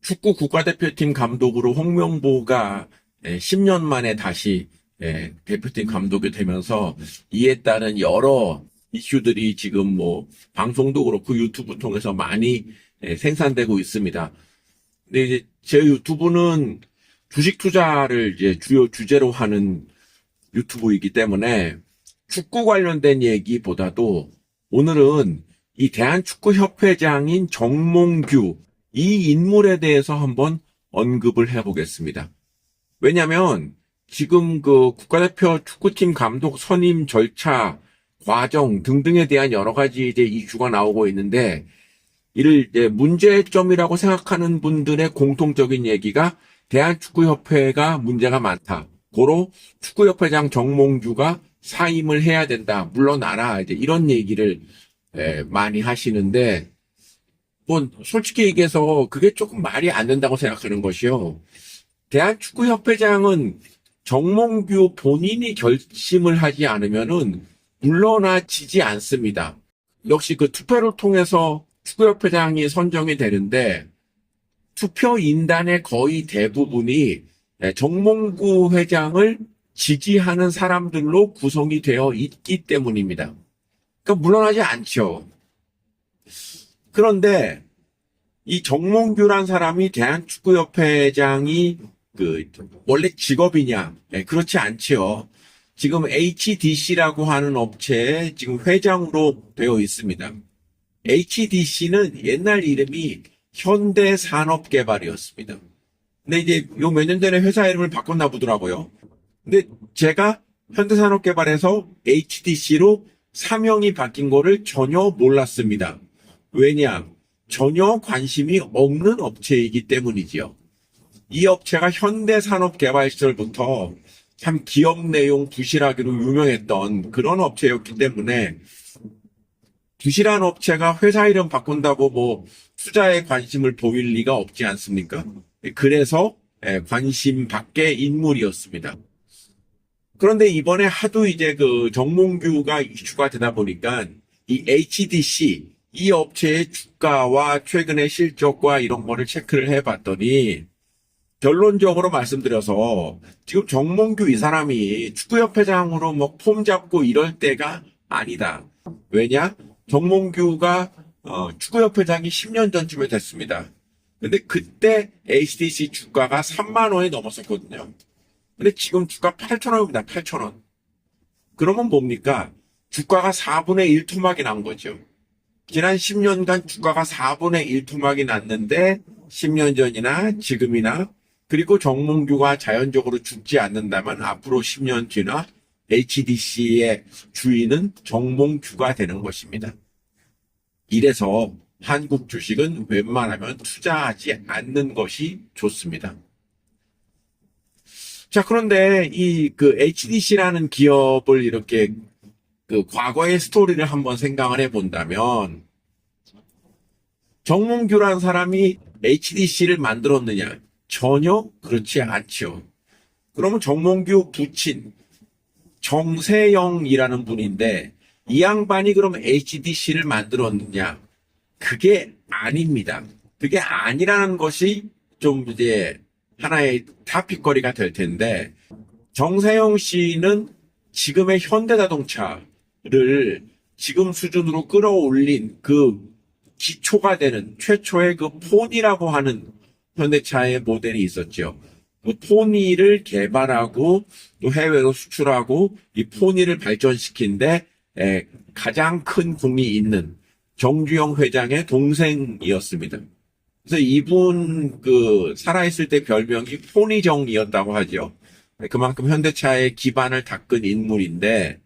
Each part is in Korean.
축구 국가대표팀 감독으로 홍명보가 10년 만에 다시 대표팀 감독이 되면서 이에 따른 여러 이슈들이 지금 뭐 방송도 그렇고 유튜브 통해서 많이 생산되고 있습니다. 근데 이제 제 유튜브는 주식 투자를 이제 주요 주제로 하는 유튜브이기 때문에 축구 관련된 얘기보다도 오늘은 이 대한축구협회장인 정몽규 이 인물에 대해서 한번 언급을 해보겠습니다. 왜냐하면 지금 그 국가대표 축구팀 감독 선임 절차, 과정 등등에 대한 여러 가지 이제 이슈가 나오고 있는데 이를 이제 문제점이라고 생각하는 분들의 공통적인 얘기가 대한축구협회가 문제가 많다. 고로 축구협회장 정몽규가 사임을 해야 된다. 물러나라. 이제 이런 얘기를 많이 하시는데 뭐 솔직히 얘기해서 그게 조금 말이 안 된다고 생각하는 것이요. 대한축구협회장은 정몽규 본인이 결심을 하지 않으면은 물러나지지 않습니다. 역시 그 투표를 통해서 축구협회장이 선정이 되는데 투표인단의 거의 대부분이 정몽규 회장을 지지하는 사람들로 구성이 되어 있기 때문입니다. 그러니까 물러나지 않죠. 그런데 이 정몽규란 사람이 대한축구협회장이 원래 직업이냐? 그렇지 않지요. 지금 HDC라고 하는 업체에 지금 회장으로 되어 있습니다. HDC는 옛날 이름이 현대산업개발이었습니다. 근데 이제 요 몇 년 전에 회사 이름을 바꿨나 보더라고요. 근데 제가 현대산업개발에서 HDC로 사명이 바뀐 거를 전혀 몰랐습니다. 왜냐? 전혀 관심이 없는 업체이기 때문이지요. 이 업체가 현대산업개발 시절부터 참 기업 내용 부실하기로 유명했던 그런 업체였기 때문에 부실한 업체가 회사 이름 바꾼다고 뭐 투자에 관심을 보일 리가 없지 않습니까? 그래서 관심 밖의 인물이었습니다. 그런데 이번에 하도 이제 그 정몽규가 이슈가 되다 보니까 이 HDC 이 업체의 주가와 최근의 실적과 이런 거를 체크를 해봤더니 결론적으로 말씀드려서 지금 정몽규 이 사람이 축구협회장으로 뭐 폼 잡고 이럴 때가 아니다. 왜냐? 정몽규가 축구협회장이 10년 전쯤에 됐습니다. 근데 그때 HDC 주가가 3만 원이 넘었었거든요. 근데 지금 주가 8천 원입니다. 8천 원. 그러면 뭡니까? 주가가 4분의 1 토막이 난 거죠. 지난 10년간 주가가 4분의 1 토막이 났는데 10년 전이나 지금이나 그리고 정몽규가 자연적으로 죽지 않는다면 앞으로 10년 뒤나 HDC의 주인은 정몽규가 되는 것입니다. 이래서 한국 주식은 웬만하면 투자하지 않는 것이 좋습니다. 자, 그런데 그 HDC라는 기업을 이렇게 그 과거의 스토리를 한번 생각을 해본다면 정몽규라는 사람이 HDC를 만들었느냐? 전혀 그렇지 않죠. 그러면 정몽규 부친 정세영이라는 분인데 이 양반이 그럼 HDC를 만들었느냐? 그게 아닙니다. 그게 아니라는 것이 좀 이제 하나의 타픽거리가 될 텐데 정세영 씨는 지금의 현대자동차를 지금 수준으로 끌어올린 그 기초가 되는 최초의 그 포니라고 하는 현대차의 모델이 있었죠. 그 포니를 개발하고 또 해외로 수출하고 이 포니를 발전시킨데 가장 큰 공이 있는 정주영 회장의 동생이었습니다. 그래서 이분 살아있을 때 별명이 포니정이었다고 하죠. 그만큼 현대차의 기반을 닦은 인물인데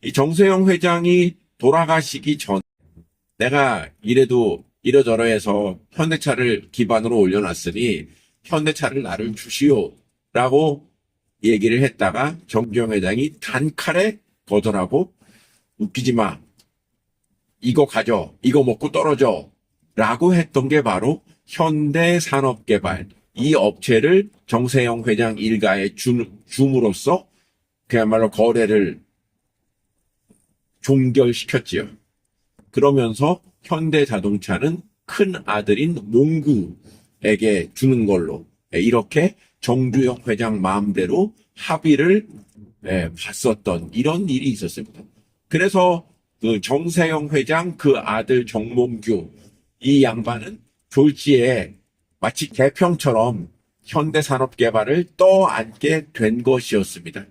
이 정세영 회장이 돌아가시기 전 내가 이래도 이러저러해서 현대차를 기반으로 올려놨으니 현대차를 나를 주시오라고 얘기를 했다가 정주영 회장이 단칼에 거절하고 웃기지 마. 이거 가져. 이거 먹고 떨어져. 라고 했던 게 바로 현대산업개발. 이 업체를 정세영 회장 일가에 줌으로써 그야말로 거래를 종결시켰지요. 그러면서 현대자동차는 큰 아들인 몽구, 에게 주는 걸로 이렇게 정주영 회장 마음대로 합의를 봤었던 이런 일이 있었습니다. 그래서 그 정세영 회장 그 아들 정몽규 이 양반은 졸지에 마치 개평처럼 현대산업개발을 떠안게 된 것이었습니다.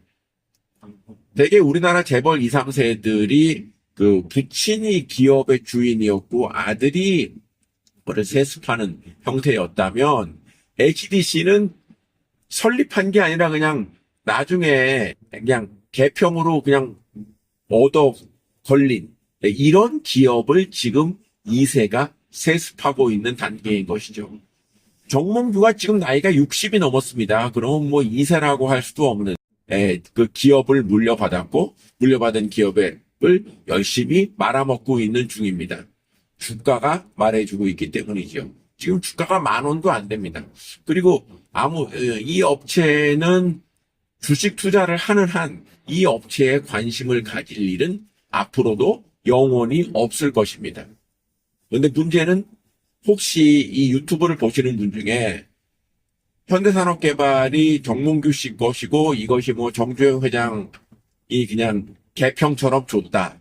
대개 우리나라 재벌 2, 3세들이 그 부친이 기업의 주인이었고 아들이 그걸 세습하는 형태였다면 HDC는 설립한 게 아니라 그냥 나중에 그냥 개평으로 그냥 얻어 걸린 이런 기업을 지금 2세가 세습하고 있는 단계인 것이죠. 정몽규가 지금 나이가 60이 넘었습니다. 그럼 뭐 2세라고 할 수도 없는 그 기업을 물려받았고 물려받은 기업을 열심히 말아먹고 있는 중입니다. 주가가 말해주고 있기 때문이죠. 지금 주가가 10,000원도 안 됩니다. 그리고 이 업체는 주식 투자를 하는 한 이 업체에 관심을 가질 일은 앞으로도 영원히 없을 것입니다. 그런데 문제는 혹시 이 유튜브를 보시는 분 중에 현대산업개발이 정몽규 씨 것이고 이것이 뭐 정주영 회장이 그냥 개평처럼 줬다.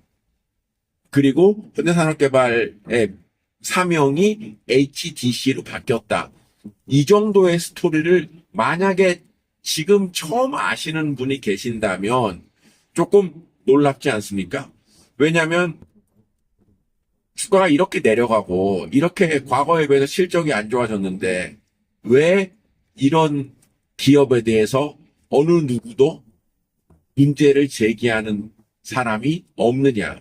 그리고 현대산업개발의 사명이 HDC로 바뀌었다. 이 정도의 스토리를 만약에 지금 처음 아시는 분이 계신다면 조금 놀랍지 않습니까? 왜냐하면 주가가 이렇게 내려가고 이렇게 과거에 비해서 실적이 안 좋아졌는데 왜 이런 기업에 대해서 어느 누구도 문제를 제기하는 사람이 없느냐.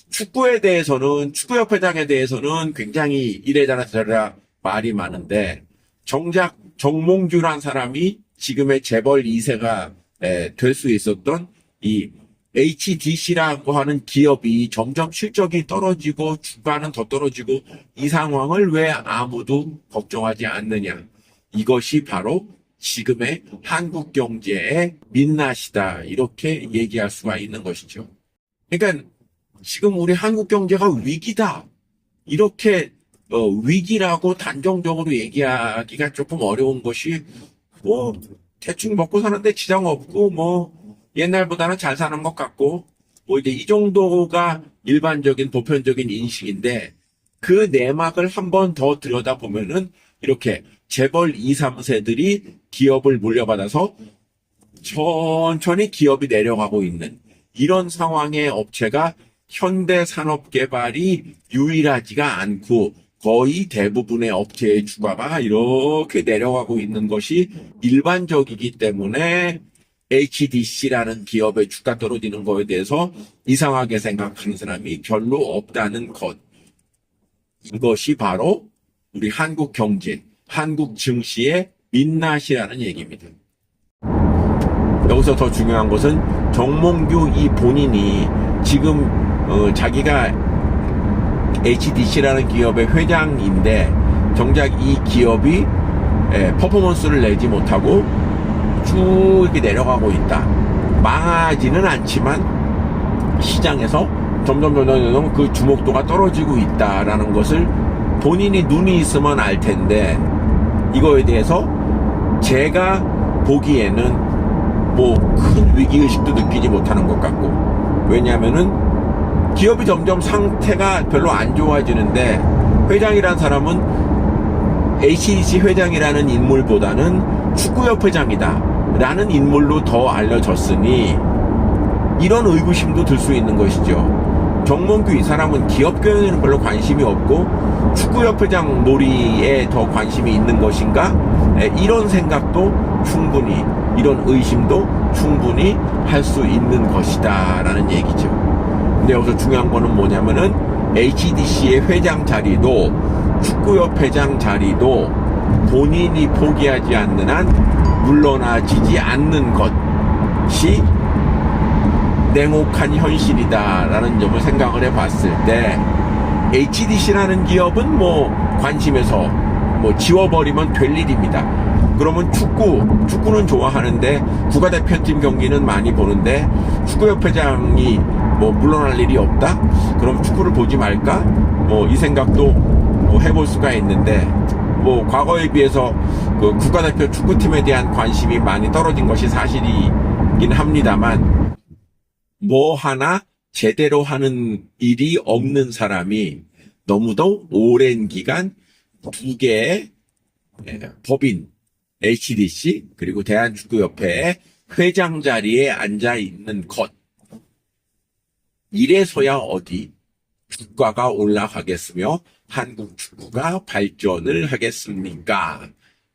축구협회장에 대해서는 굉장히 이래저래 저래라 말이 많은데 정작 정몽규란 사람이 지금의 재벌 2세가 될 수 있었던 이 HDC라고 하는 기업이 점점 실적이 떨어지고 주가는 더 떨어지고 이 상황을 왜 아무도 걱정하지 않느냐. 이것이 바로 지금의 한국 경제의 민낯이다. 이렇게 얘기할 수가 있는 것이죠. 그러니까 지금 우리 한국 경제가 위기다. 이렇게 위기라고 단정적으로 얘기하기가 조금 어려운 것이 뭐 대충 먹고 사는데 지장 없고 뭐 옛날보다는 잘 사는 것 같고 뭐 이제 이 정도가 일반적인 보편적인 인식인데 그 내막을 한 번 더 들여다보면은 이렇게 재벌 2, 3세들이 기업을 물려받아서 천천히 기업이 내려가고 있는 이런 상황의 업체가 현대산업개발이 유일하지가 않고 거의 대부분의 업체의 주가가 이렇게 내려가고 있는 것이 일반적이기 때문에 HDC라는 기업의 주가 떨어지는 거에 대해서 이상하게 생각하는 사람이 별로 없다는 것. 이것이 바로 우리 한국 경제, 한국 증시의 민낯이라는 얘기입니다. 여기서 더 중요한 것은 정몽규 이 본인이 지금 자기가 HDC라는 기업의 회장인데 정작 이 기업이 퍼포먼스를 내지 못하고 쭉 이렇게 내려가고 있다. 망하지는 않지만 시장에서 점점 그 주목도가 떨어지고 있다라는 것을 본인이 눈이 있으면 알 텐데 이거에 대해서 제가 보기에는 뭐 큰 위기의식도 느끼지 못하는 것 같고 왜냐하면은 기업이 점점 상태가 별로 안 좋아지는데 회장이란 사람은 HDC 회장이라는 인물보다는 축구협회장이다 라는 인물로 더 알려졌으니 이런 의구심도 들 수 있는 것이죠. 정몽규 이 사람은 기업 경영에는 별로 관심이 없고 축구협회장 놀이에 더 관심이 있는 것인가? 이런 생각도 충분히 이런 의심도 충분히 할 수 있는 것이다 라는 얘기죠. 근데 여기서 중요한 거는 뭐냐면은 HDC의 회장 자리도 축구협회장 자리도 본인이 포기하지 않는 한 물러나지지 않는 것이 냉혹한 현실이다라는 점을 생각을 해봤을 때 HDC라는 기업은 뭐 관심에서 뭐 지워버리면 될 일입니다. 그러면 축구는 좋아하는데 국가대표팀 경기는 많이 보는데 축구협회장이 뭐 물러날 일이 없다? 그럼 축구를 보지 말까? 뭐 이 생각도 뭐 해볼 수가 있는데 뭐 과거에 비해서 그 국가대표 축구팀에 대한 관심이 많이 떨어진 것이 사실이긴 합니다만 뭐 하나 제대로 하는 일이 없는 사람이 너무도 오랜 기간 두 개의 법인 HDC 그리고 대한축구협회의 회장 자리에 앉아 있는 것. 이래서야 어디 주가가 올라가겠으며 한국 축구가 발전을 하겠습니까?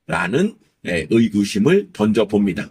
라는 의구심을 던져봅니다.